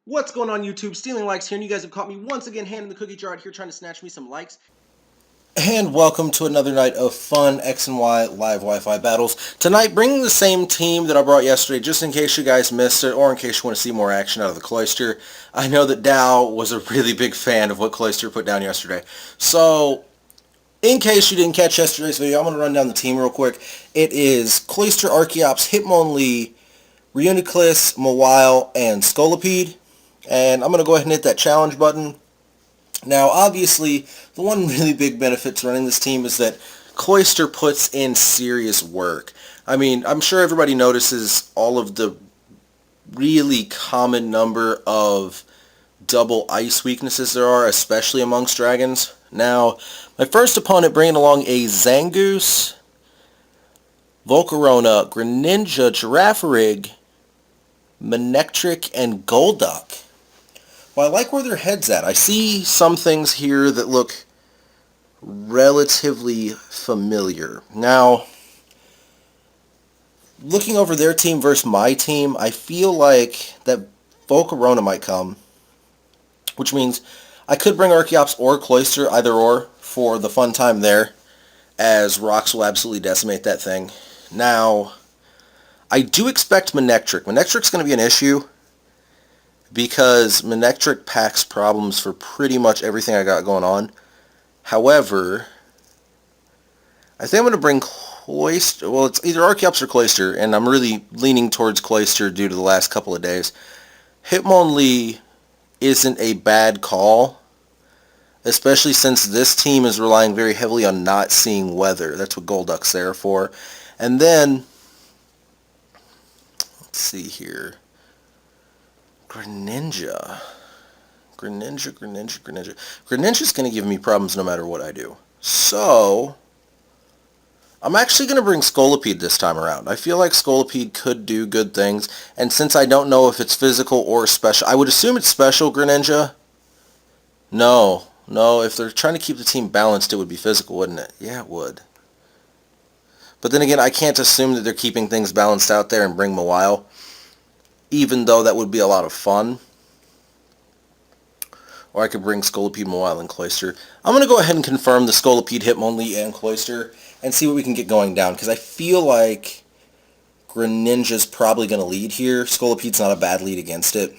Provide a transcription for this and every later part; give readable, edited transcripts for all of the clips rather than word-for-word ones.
What's going on YouTube? Stealing Likes here, and you guys have caught me once again handing the cookie jar out here trying to snatch me some likes. And welcome to another night of fun X and Y live Wi-Fi battles. Tonight, bringing the same team that I brought yesterday, just in case you guys missed it, or in case you want to see more action out of the Cloyster. I know that Dow was a really big fan of what Cloyster put down yesterday. So, in case you didn't catch yesterday's video, I'm going to run down the team real quick. It is Cloyster, Archeops, Hitmonlee, Reuniclus, Mawile, and Scolipede. And I'm going to go ahead and hit that challenge button. Now, obviously, the one really big benefit to running this team is that Cloyster puts in serious work. I mean, I'm sure everybody notices all of the really common number of double ice weaknesses there are, especially amongst dragons. Now, my first opponent bringing along a Zangoose, Volcarona, Greninja, Girafarig, Manectric, and Golduck. Well, I like where their head's at. I see some things here that look relatively familiar. Now, looking over their team versus my team, I feel like that Volcarona might come, which means I could bring Archeops or Cloyster, either or, for the fun time there, as rocks will absolutely decimate that thing. Now, I do expect Manectric. Manectric's going to be an issue, because Manectric packs problems for pretty much everything I got going on. However, I think I'm going to bring Cloyster. Well, it's either Archeops or Cloyster, and I'm really leaning towards Cloyster due to the last couple of days. Hitmonlee isn't a bad call, especially since this team is relying very heavily on not seeing weather. That's what Golduck's there for. And then, let's see here. Greninja. Greninja's going to give me problems no matter what I do. So, I'm actually going to bring Scolipede this time around. I feel like Scolipede could do good things, and since I don't know if it's physical or special, I would assume it's special, Greninja. No, if they're trying to keep the team balanced, it would be physical, wouldn't it? Yeah, it would. But then again, I can't assume that they're keeping things balanced out there and bring Mawile, even though that would be a lot of fun. Or I could bring Scolipede, Mawile, and Cloyster. I'm going to go ahead and confirm the Scolipede, Hitmonlee, and Cloyster and see what we can get going down, because I feel like Greninja's probably going to lead here. Scolipede's not a bad lead against it.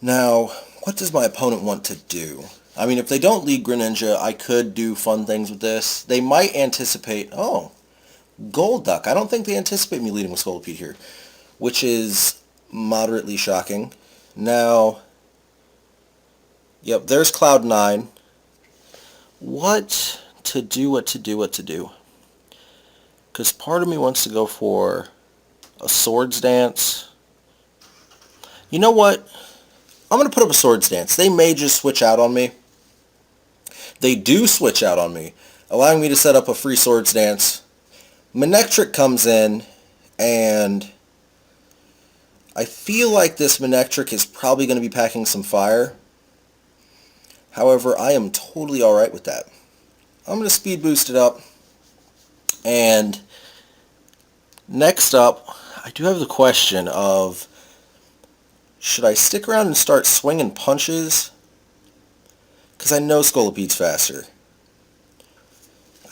Now, what does my opponent want to do? I mean, if they don't lead Greninja, I could do fun things with this. They might anticipate... Oh, Golduck. I don't think they anticipate me leading with Scolipede here, which is moderately shocking. Now, yep, there's Cloud9. What to do? Because part of me wants to go for a Swords Dance. You know what? I'm going to put up a Swords Dance. They may just switch out on me. They do switch out on me, allowing me to set up a free Swords Dance. Manectric comes in, and I feel like this Manectric is probably going to be packing some fire. However, I am totally alright with that. I'm going to speed boost it up. And next up, I do have the question of, should I stick around and start swinging punches? Because I know Scolipede's faster.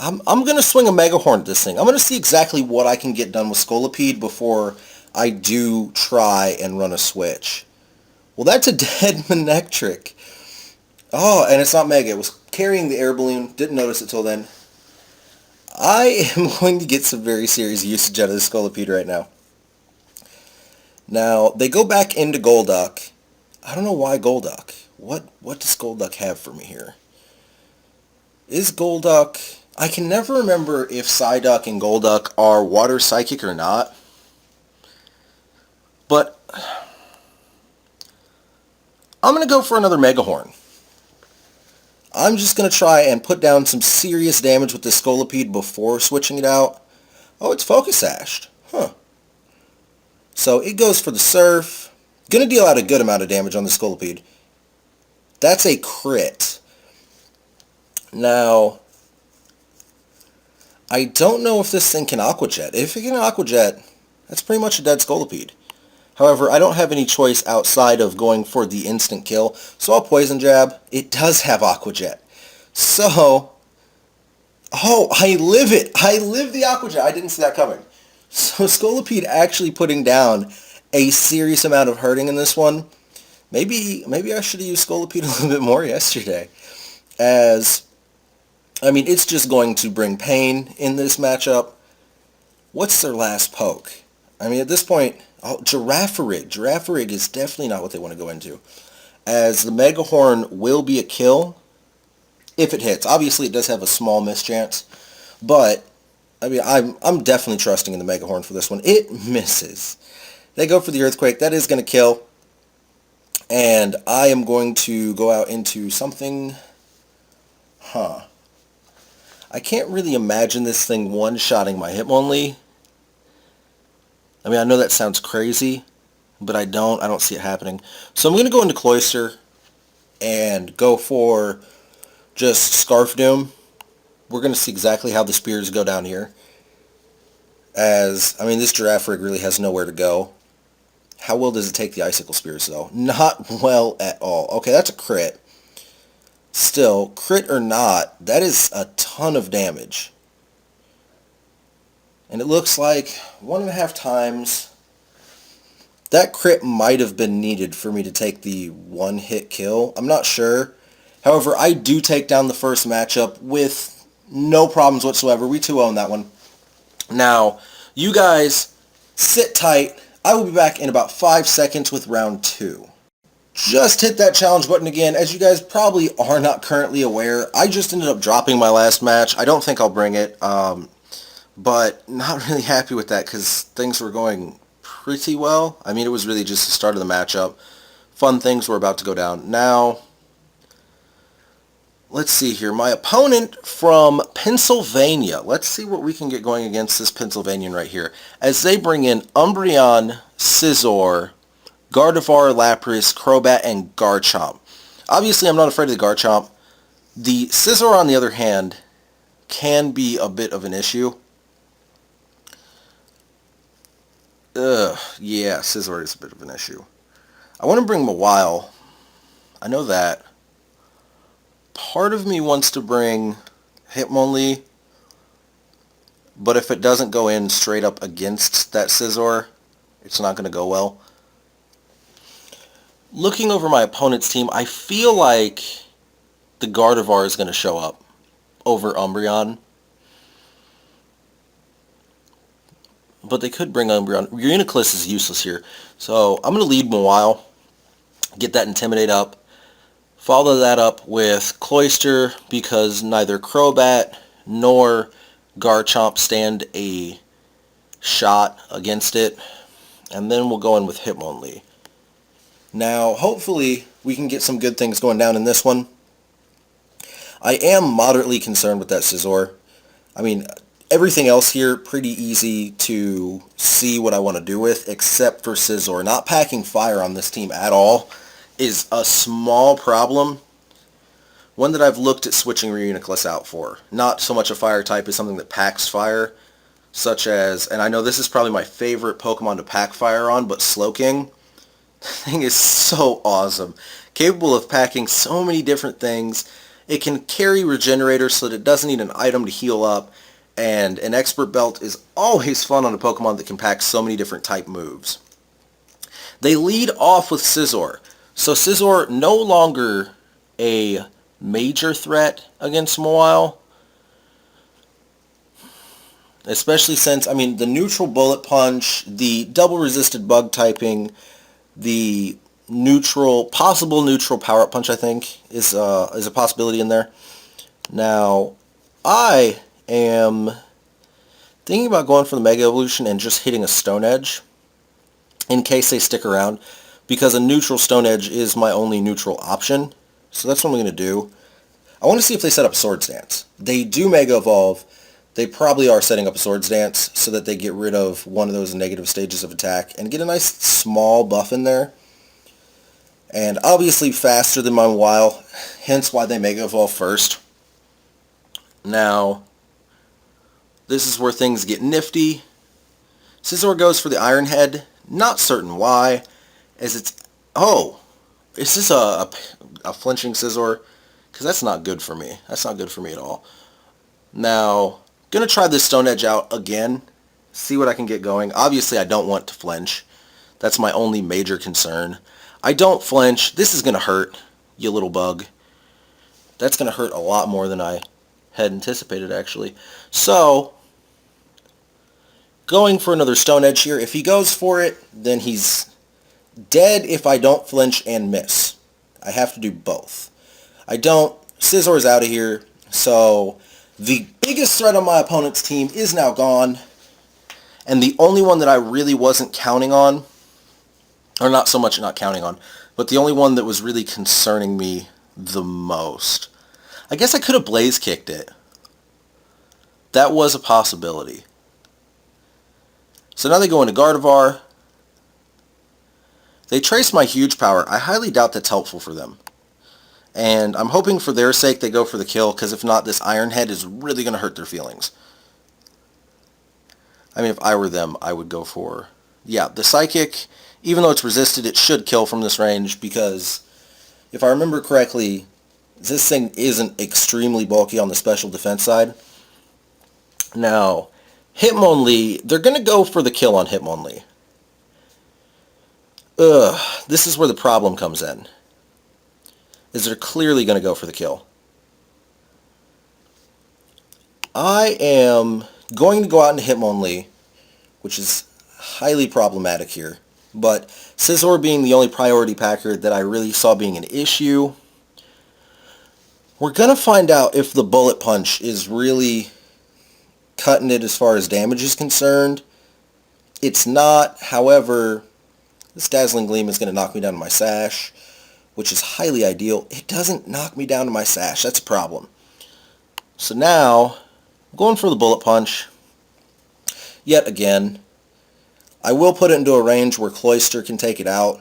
I'm going to swing a Mega Horn at this thing. I'm going to see exactly what I can get done with Scolipede before I do try and run a switch. Well, that's a dead Manectric. Oh, and it's not Mega. It was carrying the air balloon. Didn't notice it till then. I am going to get some very serious usage out of this Scolipede right now. Now, they go back into Golduck. I don't know why Golduck. What does Golduck have for me here? Is Golduck... I can never remember if Psyduck and Golduck are water psychic or not. But I'm going to go for another Mega Horn. I'm just going to try and put down some serious damage with this Scolipede before switching it out. Oh, it's Focus Sashed. Huh. So it goes for the Surf. Going to deal out a good amount of damage on the Scolipede. That's a crit. Now, I don't know if this thing can Aqua Jet. If it can Aqua Jet, that's pretty much a dead Scolipede. However, I don't have any choice outside of going for the instant kill, so I'll Poison Jab. It does have Aqua Jet. So, oh, I live it. I live the Aqua Jet. I didn't see that coming. So Scolipede actually putting down a serious amount of hurting in this one. Maybe I should have used Scolipede a little bit more yesterday. As, I mean, it's just going to bring pain in this matchup. What's their last poke? I mean, at this point, oh, Giraffarig. Giraffarig is definitely not what they want to go into. As the Mega Horn will be a kill if it hits. Obviously, it does have a small miss chance. But, I mean, I'm definitely trusting in the Mega Horn for this one. It misses. They go for the Earthquake. That is going to kill. And I am going to go out into something... I can't really imagine this thing one-shotting my Hitmonlee. I mean, I know that sounds crazy, but I don't see it happening. So I'm going to go into Cloyster and go for just Scarf Doom. We're going to see exactly how the spears go down here. As, I mean, this Giraffarig really has nowhere to go. How well does it take the Icicle Spears, though? Not well at all. Okay, that's a crit. Still, crit or not, that is a ton of damage. And it looks like 1.5 times. That crit might have been needed for me to take the one-hit kill. I'm not sure. However, I do take down the first matchup with no problems whatsoever. We 2-0 that one. Now, you guys, sit tight. I will be back in about 5 seconds with round 2. Just hit that challenge button again. As you guys probably are not currently aware, I just ended up dropping my last match. I don't think I'll bring it, but not really happy with that because things were going pretty well. I mean, it was really just the start of the matchup. Fun things were about to go down. Now, let's see here. My opponent from Pennsylvania. Let's see what we can get going against this Pennsylvanian right here. As they bring in Umbreon, Scizor, Gardevoir, Lapras, Crobat, and Garchomp. Obviously, I'm not afraid of the Garchomp. The Scizor, on the other hand, can be a bit of an issue. Yeah, Scizor is a bit of an issue. I want to bring Mawile. I know that. Part of me wants to bring Hitmonlee, but if it doesn't go in straight up against that Scizor, it's not going to go well. Looking over my opponent's team, I feel like the Gardevoir is going to show up over Umbreon. But they could bring Umbreon. Uniclus is useless here. So I'm going to lead Mawile, get that Intimidate up. Follow that up with Cloyster because neither Crobat nor Garchomp stand a shot against it. And then we'll go in with Hitmonlee. Now, hopefully, we can get some good things going down in this one. I am moderately concerned with that Scizor. I mean, everything else here, pretty easy to see what I want to do with, except for Scizor. Not packing fire on this team at all is a small problem. One that I've looked at switching Reuniclus out for. Not so much a fire type as something that packs fire, such as, and I know this is probably my favorite Pokemon to pack fire on, but Slowking. The thing is so awesome. Capable of packing so many different things. It can carry Regenerator so that it doesn't need an item to heal up. And an Expert Belt is always fun on a Pokemon that can pack so many different type moves. They lead off with Scizor. So Scizor no longer a major threat against Mawile. Especially since, I mean, the neutral Bullet Punch, the double resisted bug typing, the possible neutral Power Up Punch, I think, is a possibility in there. Now, I am thinking about going for the Mega Evolution and just hitting a Stone Edge in case they stick around, because a neutral Stone Edge is my only neutral option. So that's what I'm going to do. I want to see if they set up a Swords Dance. They do Mega Evolve. They probably are setting up a Swords Dance so that they get rid of one of those negative stages of attack and get a nice small buff in there. And obviously faster than my Mawile, hence why they Mega Evolve first. Now, this is where things get nifty. Scizor goes for the Iron Head. Not certain why, as it's... Oh, is this a flinching scissor? Because that's not good for me. That's not good for me at all. Now, going to try this Stone Edge out again. See what I can get going. Obviously, I don't want to flinch. That's my only major concern. I don't flinch. This is going to hurt, you little bug. That's going to hurt a lot more than I had anticipated, actually. So, going for another Stone Edge here. If he goes for it, then he's dead if I don't flinch and miss. I have to do both. I don't. Scissor's out of here. So, the biggest threat on my opponent's team is now gone. And the only one that I really wasn't counting on, or not so much not counting on, but the only one that was really concerning me the most. I guess I could have blaze kicked it. That was a possibility. So now they go into Gardevoir. They trace my huge power. I highly doubt that's helpful for them. And I'm hoping for their sake they go for the kill, because if not, this Iron Head is really going to hurt their feelings. I mean, if I were them, I would go for... Yeah, the Psychic, even though it's resisted, it should kill from this range, because if I remember correctly, this thing isn't extremely bulky on the special defense side. Now, Hitmonlee, they're going to go for the kill on Hitmonlee. This is where the problem comes in. Is they're clearly going to go for the kill. I am going to go out into Hitmonlee, which is highly problematic here. But Scizor being the only priority packer that I really saw being an issue, we're going to find out if the Bullet Punch is really cutting it as far as damage is concerned. It's not, however, this Dazzling Gleam is going to knock me down to my Sash, which is highly ideal. It doesn't knock me down to my Sash. That's a problem. So now, I'm going for the Bullet Punch. Yet again, I will put it into a range where Cloyster can take it out.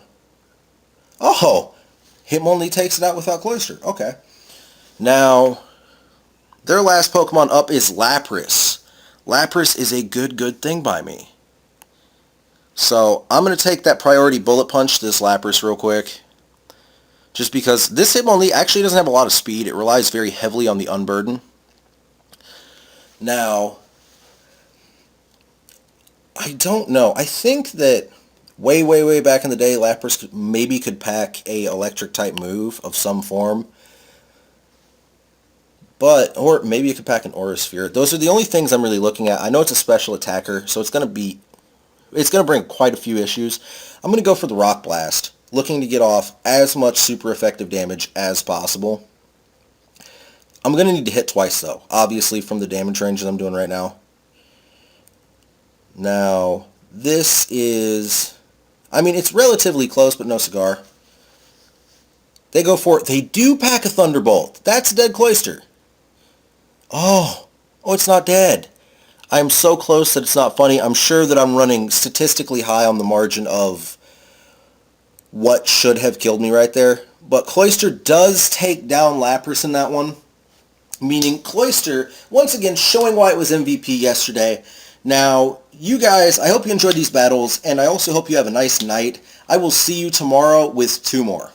Oh! Hitmonlee takes it out without Cloyster. Okay. Now, their last Pokemon up is Lapras. Lapras is a good thing by me. So, I'm going to take that priority Bullet Punch to this Lapras real quick. Just because this Hitmonlee actually doesn't have a lot of speed. It relies very heavily on the Unburden. Now, I don't know. I think that way back in the day, Lapras maybe could pack a electric type move of some form. But, or maybe it could pack an Aura Sphere. Those are the only things I'm really looking at. I know it's a special attacker, so it's going to bring quite a few issues. I'm going to go for the Rock Blast, looking to get off as much super effective damage as possible. I'm going to need to hit twice, though, obviously, from the damage range that I'm doing right now. Now, this is... I mean, it's relatively close, but no cigar. They go for it. They do pack a Thunderbolt. That's a dead Cloyster. Oh, it's not dead. I'm so close that it's not funny. I'm sure that I'm running statistically high on the margin of what should have killed me right there. But Cloyster does take down Lapras in that one. Meaning Cloyster, once again, showing why it was MVP yesterday. Now, you guys, I hope you enjoyed these battles, and I also hope you have a nice night. I will see you tomorrow with 2 more.